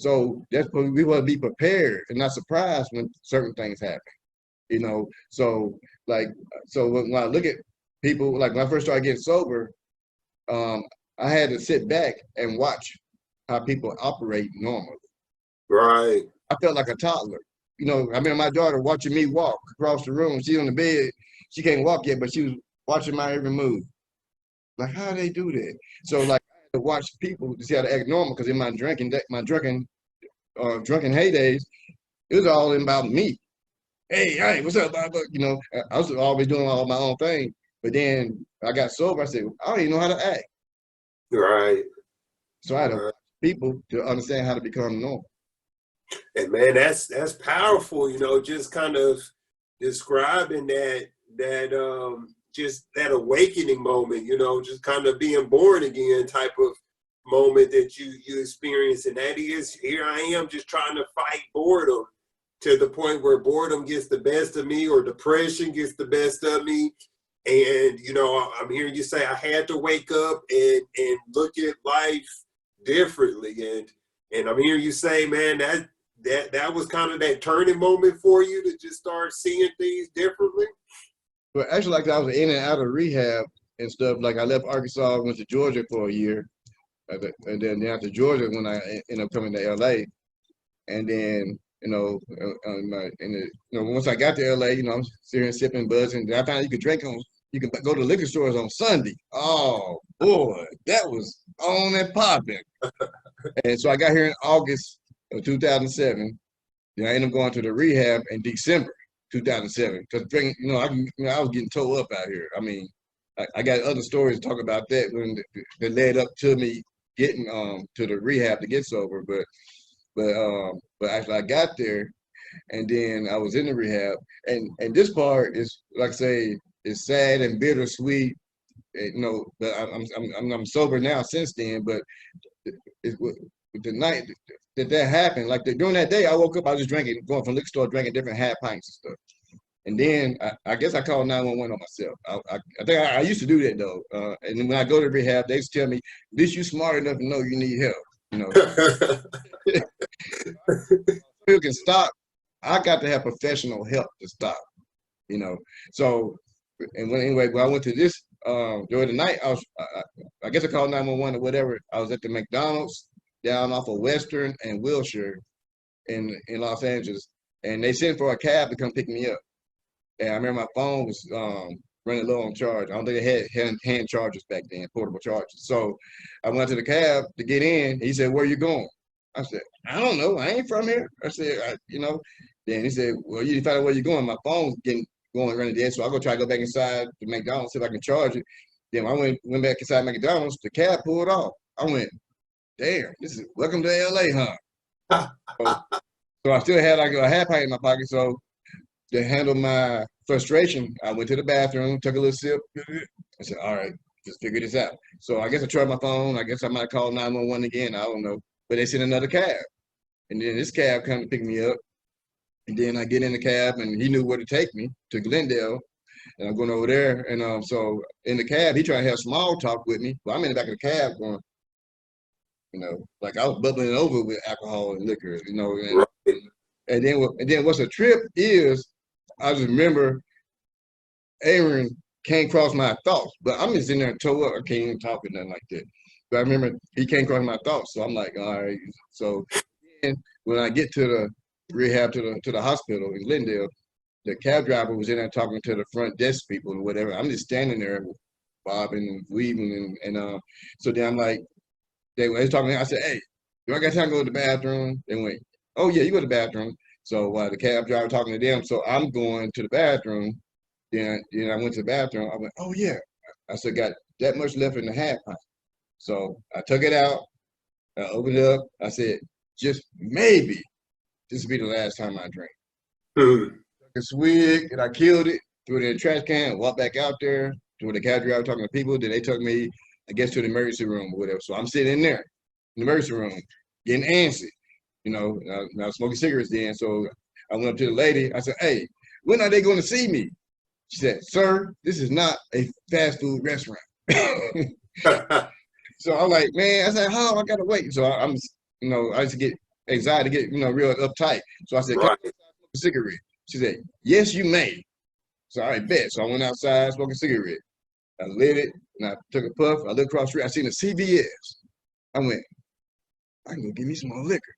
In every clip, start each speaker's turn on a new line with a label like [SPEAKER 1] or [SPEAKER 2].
[SPEAKER 1] So that's what we want to be prepared and not surprised when certain things happen. You know, so like when I look at people, like when I first started getting sober, um, I had to sit back and watch how people operate normally.
[SPEAKER 2] Right.
[SPEAKER 1] I felt like a toddler. You know, I mean, my daughter watching me walk across the room. She's on the bed. She can't walk yet, but she was watching my every move. Like, how do they do that? So, like, I had to watch people to see how to act normal. Because in my drunken heydays, it was all about me. Hey, what's up, Bob? You know, I was always doing all my own thing. But then I got sober. I said, I don't even know how to act.
[SPEAKER 2] Right.
[SPEAKER 1] So I had to watch people to understand how to become normal.
[SPEAKER 2] And man, that's powerful, you know, just kind of describing just that awakening moment, you know, just kind of being born again type of moment that you experience. And that is, here I am just trying to fight boredom to the point where boredom gets the best of me or depression gets the best of me. And, you know, I'm hearing you say I had to wake up and look at life differently. And I'm hearing you say, man, that was kind of that turning moment for you to just start seeing things differently.
[SPEAKER 1] But actually, like I was in and out of rehab and stuff. Like I left Arkansas, went to Georgia for a year, and then after Georgia, when I ended up coming to LA, and then once I got to LA, you know, I'm sitting here sipping, buzzing. And I found you could go to liquor stores on Sunday. Oh boy, that was on and popping. And so I got here in August of 2007. Then I ended up going to the rehab in December 2007 because I was getting towed up out here. I mean, I got other stories to talk about that that led up to me getting to the rehab to get sober. But actually I got there, and then I was in the rehab, and this part is, like I say, is sad and bittersweet. You know, but I'm sober now since then. But it, the night that happened, like during that day, I woke up, I was just drinking, going from liquor store, drinking different half pints and stuff. And then I guess I called 911 on myself. I think I used to do that though. And then when I go to rehab, they used to tell me, "At least you smart enough to know you need help." You know, you can stop. I got to have professional help to stop. You know, so when I went to this during the night, I guess I called 911 or whatever. I was at the McDonald's down off of Western and Wilshire in Los Angeles, and they sent for a cab to come pick me up. And I remember my phone was running low on charge. I don't think they had hand chargers back then, portable chargers. So I went to the cab to get in. He said, "Where you going?" I said, "I don't know. I ain't from here." I said, Then he said, "Well, you find out where you're going. My phone's going running dead, so I'll try to go back inside the McDonald's see if I can charge it." Then I went back inside McDonald's. The cab pulled off. I went, "Damn, this is welcome to LA, huh?" So I still had like a half pint in my pocket. So to handle my frustration, I went to the bathroom, took a little sip. I said, "All right, just figure this out." So I guess I tried my phone. I guess I might call 911 again. I don't know. But they sent another cab. And then this cab come to pick me up. And then I get in the cab, and he knew where to take me to Glendale. And I'm going over there. And so in the cab, he tried to have small talk with me. But I'm in the back of the cab going, like I was bubbling over with alcohol and liquor, and then what's a trip is, I just remember Aaron came across my thoughts, but I'm just in there toe up. I can't even talk or nothing like that. But I remember he came across my thoughts, so I'm like, all right. So when I get to the rehab to the hospital in Glendale, the cab driver was in there talking to the front desk people or whatever. I'm just standing there bobbing and weaving and so then I'm like, they were talking to me. I said, "Hey, do I got time to go to the bathroom?" They went, "Oh yeah, you go to the bathroom." So while the cab driver talking to them, so I'm going to the bathroom. Then I went to the bathroom. I went, "Oh yeah." I said, "Got that much left in the half pint." So I took it out. I opened it up. I said, "Just maybe this will be the last time I drink." Took a swig and I killed it. Threw it in the trash can. Walked back out there to where the cab driver talking to people. Then they took me, I guess, to the emergency room or whatever. So I'm sitting in there in the emergency room getting antsy. I was smoking cigarettes then. So I went up to the lady. I said, "Hey, when are they going to see me?" She said, "Sir, this is not a fast food restaurant." So I'm like, man, I said, "How? I gotta wait." So I just get anxiety get, real uptight. So I said, "Can I
[SPEAKER 2] Right.
[SPEAKER 1] smoke a cigarette?" She said, "Yes, you may." So I bet. So I went outside, smoked a cigarette. I lit it, and I took a puff. I looked across the street. I seen a CVS. I went, "I can go get me some more liquor."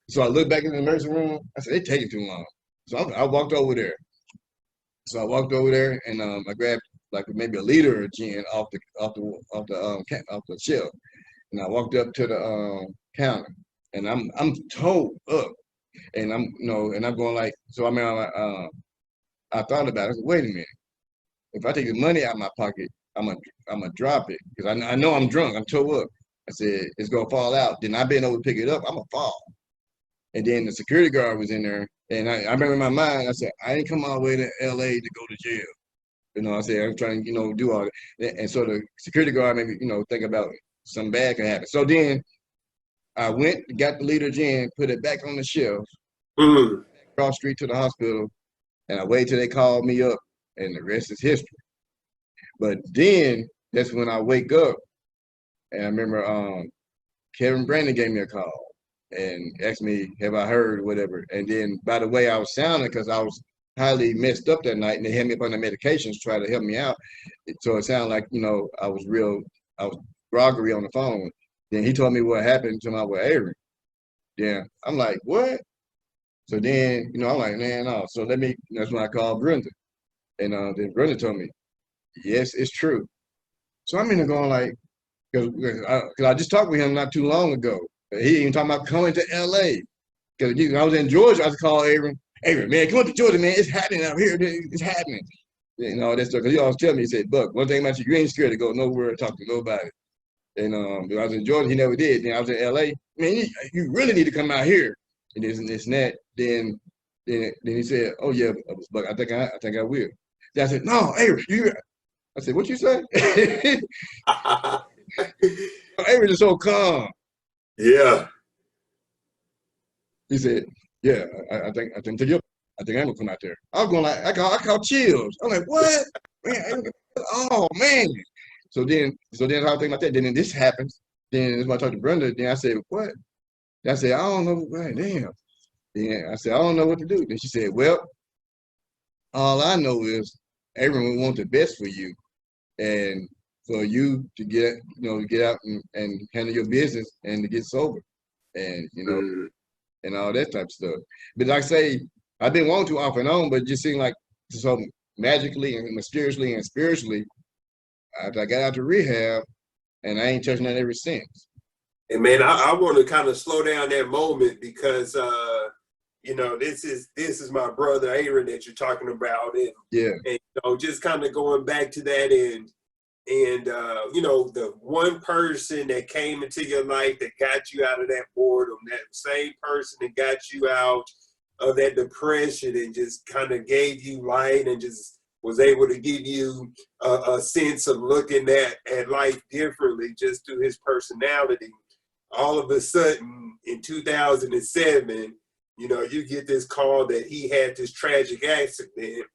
[SPEAKER 1] So I looked back in the emergency room. I said, "They taking too long." So I walked over there. So I walked over there and I grabbed like maybe a liter of gin off the shelf, and I walked up to the counter, and I'm towed up, and I'm going like, so I mean, I thought about it. I said, wait a minute, if I take the money out of my pocket, I'm gonna drop it because I know I'm drunk. I'm towed up. I said it's gonna fall out. Then I been able to pick it up. I'm gonna fall. And then the security guard was in there, and I remember in my mind, I said, I ain't come all the way to LA to go to jail. I said, I'm trying to, do all that. And so the security guard made me, think about something bad can happen. So then I went, got the liter of gin, put it back on the shelf, cross street to the hospital, and I waited till they called me up, and the rest is history. But then that's when I wake up, and I remember Kevin Brandon gave me a call and asked me, have I heard or whatever. And then by the way I was sounding, because I was highly messed up that night, and they had me up on the medications to try to help me out. So it sounded like, I was groggery on the phone. Then he told me what happened to my with Avery. Then I'm like, what? So then, I'm like, man, no. So that's when I called Brenda. And then Brenda told me, yes, it's true. So I'm in there going like, because I just talked with him not too long ago. He even talking about coming to LA. Because I was in Georgia, I was calling Avery, man, come up to Georgia, man. It's happening out here. It's happening. That stuff. Because he always tell me, he said, Buck, one thing about you ain't scared to go nowhere and talk to nobody. And when I was in Georgia, he never did. Then I was in LA, man, you really need to come out here. And this and this and that. Then he said, oh yeah, Buck, I think I will. Then I said, no, Avery, I said, what you say? Avery is so calm.
[SPEAKER 2] Yeah.
[SPEAKER 1] He said, yeah, I think I'm gonna come out there. I was going like, I caught chills. I'm like, what? Man, oh man. So then I was thinking about that. Then this happens. Then when I talked to Brenda, then I said, what? Then I said, I don't know. Man, damn. Then I said, I don't know what to do. Then she said, well, all I know is everyone wants the best for you, and for you to get out and handle your business and to get sober, and and all that type of stuff. But like I say, I've been wanting to off and on, but it just seemed like so magically and mysteriously and spiritually, after I got out to rehab, and I ain't touched that ever since.
[SPEAKER 2] And man, I want to kind of slow down that moment because this is my brother Aaron that you're talking about, and just kind of going back to that and the one person that came into your life that got you out of that boredom, that same person that got you out of that depression and just kind of gave you light and just was able to give you a sense of looking at life differently just through his personality. All of a sudden in 2007, you get this call that he had this tragic accident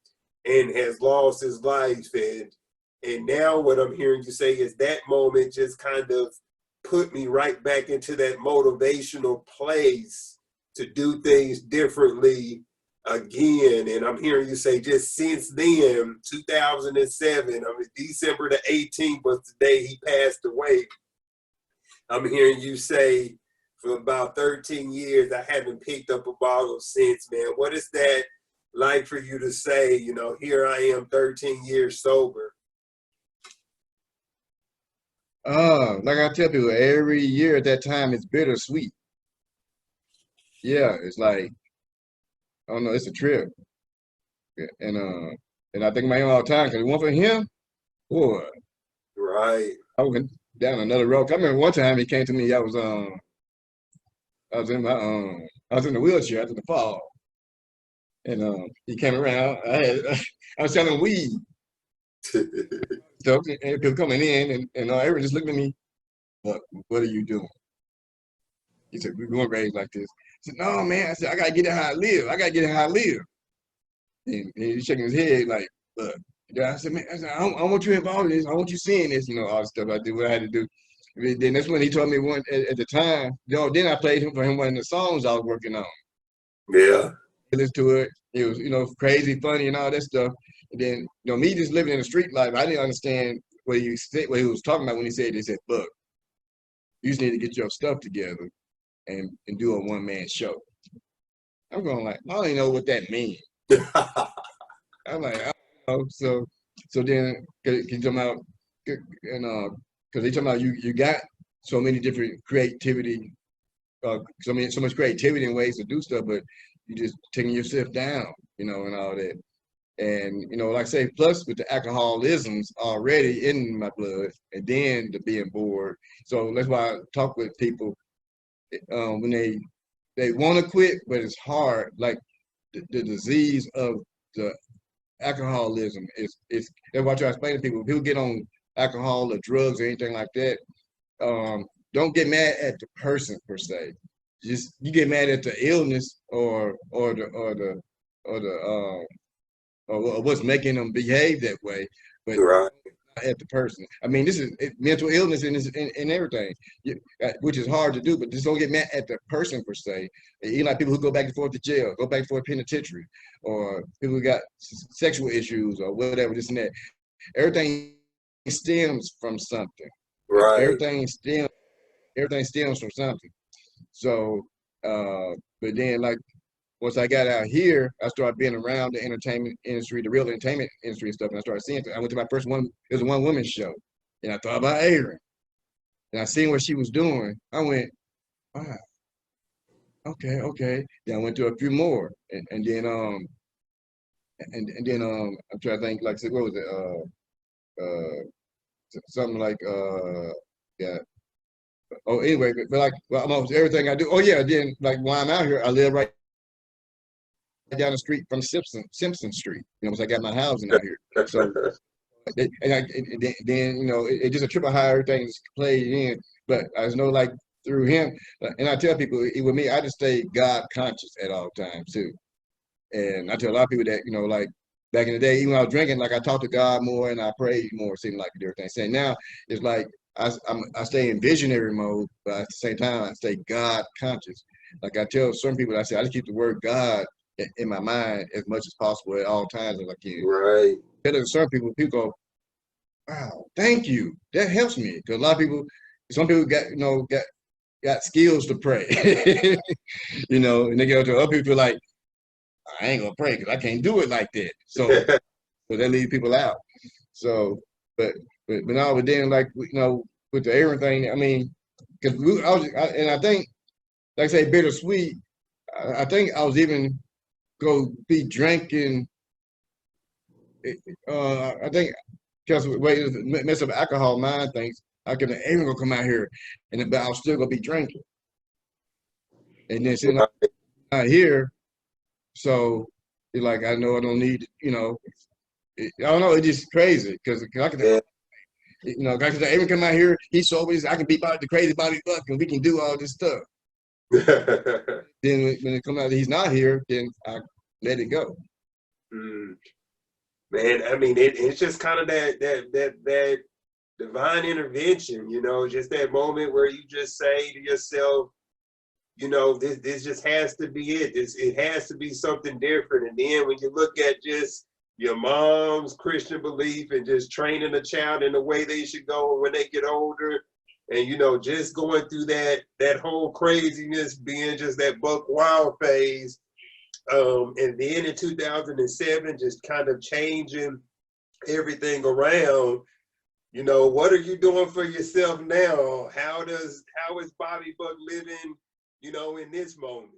[SPEAKER 2] and has lost his life. And now what I'm hearing you say is that moment just kind of put me right back into that motivational place to do things differently again. And I'm hearing you say just since then, 2007, December the 18th was the day he passed away. I'm hearing you say for about 13 years, I haven't picked up a bottle since, man. What is that like for you to say, here I am 13 years sober?
[SPEAKER 1] Like I tell people, every year at that time it's bittersweet. Yeah, it's like, I don't know, it's a trip. And I think about him all the time because it wasn't for him, boy.
[SPEAKER 2] Right.
[SPEAKER 1] I went down another road. I remember one time he came to me. I was in the wheelchair after the fall, and he came around. I was selling weed. So and people coming in, and everyone just looked at me. What are you doing? He said, we're going to raise like this. I said, no, man. I said, I got to get it how I live. And he's shaking his head like, look. I said, man, I want you involved in this. I want you seeing this, all the stuff I did, what I had to do. Then that's when he told me one at the time. Then I played him for him one of the songs I was working on.
[SPEAKER 2] Yeah.
[SPEAKER 1] He listened to it. It was, crazy, funny, and all that stuff. And then, me just living in the street life, I didn't understand what he was talking about when he said, look, you just need to get your stuff together and do a one-man show. I'm going like, I don't even know what that means. I'm like, I don't know. So then, cause he talking about, and because he talking about you got so many different creativity, so much creativity and ways to do stuff, but you just taking yourself down, and all that. And like I say, plus with the alcoholisms already in my blood, and then the being bored. So that's why I talk with people when they want to quit, but it's hard. Like the disease of the alcoholism is that's why I try to explain to people. If people get on alcohol or drugs or anything like that, don't get mad at the person per se. Just you get mad at the illness or what's making them behave that way, but
[SPEAKER 2] Right.
[SPEAKER 1] not at the person. I mean, this is mental illness and everything, which is hard to do. But just don't get mad at the person per se. Like people who go back and forth to jail, go back and forth to penitentiary, or people who got sexual issues or whatever, this and that. Everything stems from something.
[SPEAKER 2] Right.
[SPEAKER 1] Everything stems from something. So, but then like once I got out here, I started being around the entertainment industry, the real entertainment industry and stuff, and I started seeing things. I went to my first one, it was a one-woman show, and I thought about Aaron, and I seen what she was doing. I went, wow, okay. Then I went to a few more, and then I'm trying to think, like, what was it? Something like yeah. Oh, anyway, but like, well, almost everything I do. Oh yeah, then like while I'm out here, I live right down the street from Simpson Street. Because I got my housing out here. So then it's just a triple how everything's played in. But I just know like through him, and I tell people with me, I just stay God conscious at all times too. And I tell a lot of people that like back in the day, even when I was drinking, like I talked to God more and I prayed more. It seemed like everything. Saying now it's like I stay in visionary mode, but at the same time I stay God conscious. Like I tell certain people, I say I just keep the word God in my mind as much as possible at all times as I can.
[SPEAKER 2] Right.
[SPEAKER 1] Telling certain people go, wow, thank you. That helps me because a lot of people, some people got skills to pray, and they go to other people like, I ain't gonna pray because I can't do it like that. So they leave people out. So, but now, but then like with the Aaron thing, I mean, because and I think, like I say, bittersweet. I think I was even go be drinking. I think because the way the mess up alcohol mind thinks I can even gonna come out here and but I'll still gonna be drinking. And then since I'm not here, so it's like I know I don't need, I don't know, it's just crazy because I can, guys that even come out here, he's so always I can be about the crazy Bobby Buck and we can do all this stuff. Then when it comes out that he's not here, then I let it go.
[SPEAKER 2] Man, I mean, it's just kind of that divine intervention, just that moment where you just say to yourself, this just has to be it. It has to be something different. And then when you look at just your mom's Christian belief and just training a child in the way they should go when they get older, and just going through that whole craziness, being just that buck wild phase. And then in 2007, just kind of changing everything around. What are you doing for yourself now? How is Bobby Buck living, in this moment?